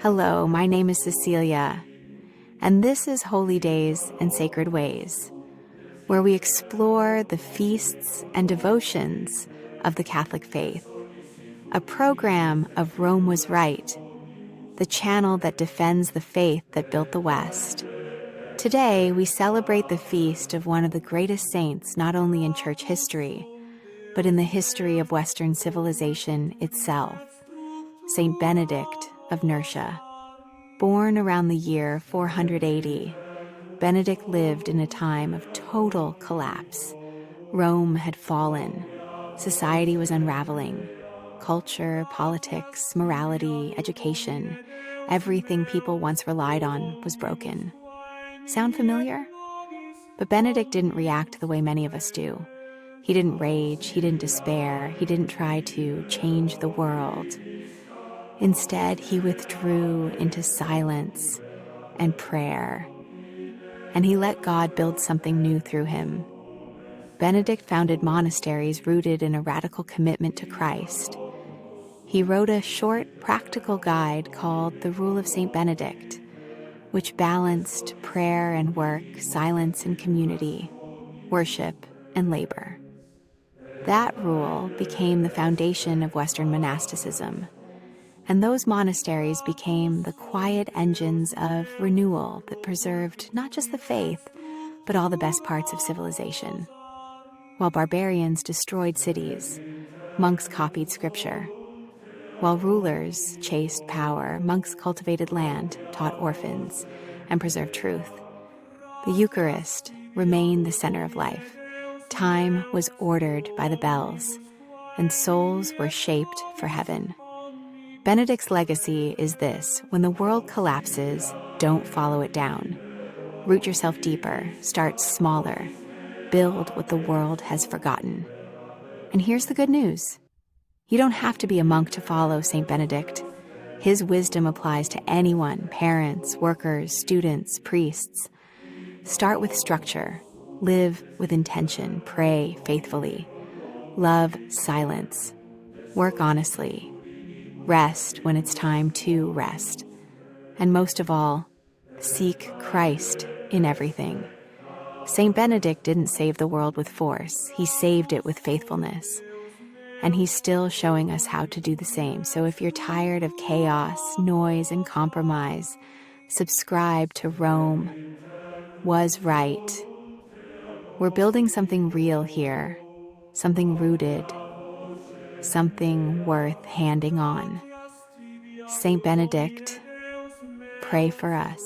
Hello, my name is Cecilia, and this is Holy Days and Sacred Ways, where we explore the feasts and devotions of the Catholic faith, a program of Rome Was Right, the channel that defends the faith that built the West. Today, we celebrate the feast of one of the greatest saints not only in church history, but in the history of Western civilization itself, Saint Benedict of Nursia. Born around the year 480, Benedict lived in a time of total collapse. Rome had fallen, society was unraveling. Culture, politics, morality, education, everything people once relied on was broken. Sound familiar? But Benedict didn't react the way many of us do. He didn't rage, he didn't despair, he didn't try to change the world. Instead, he withdrew into silence and prayer, and he let God build something new through him. Benedict founded monasteries rooted in a radical commitment to Christ. He wrote a short, practical guide called The Rule of Saint Benedict, which balanced prayer and work, silence and community, worship and labor. That rule became the foundation of Western monasticism, and those monasteries became the quiet engines of renewal that preserved not just the faith, but all the best parts of civilization. While barbarians destroyed cities, monks copied scripture. While rulers chased power, monks cultivated land, taught orphans, and preserved truth. The Eucharist remained the center of life. Time was ordered by the bells, and souls were shaped for heaven. Benedict's legacy is this: when the world collapses, don't follow it down. Root yourself deeper, start smaller, build what the world has forgotten. And here's the good news. You don't have to be a monk to follow Saint Benedict. His wisdom applies to anyone: parents, workers, students, priests. Start with structure, live with intention, pray faithfully, love silence, work honestly, rest when it's time to rest, and most of all, seek Christ in everything. Saint Benedict didn't save the world with force, he saved it with faithfulness. And he's still showing us how to do the same. So if you're tired of chaos, noise, and compromise, subscribe to Rome Was Right. We're building something real here, something rooted, something worth handing on. Saint Benedict, pray for us.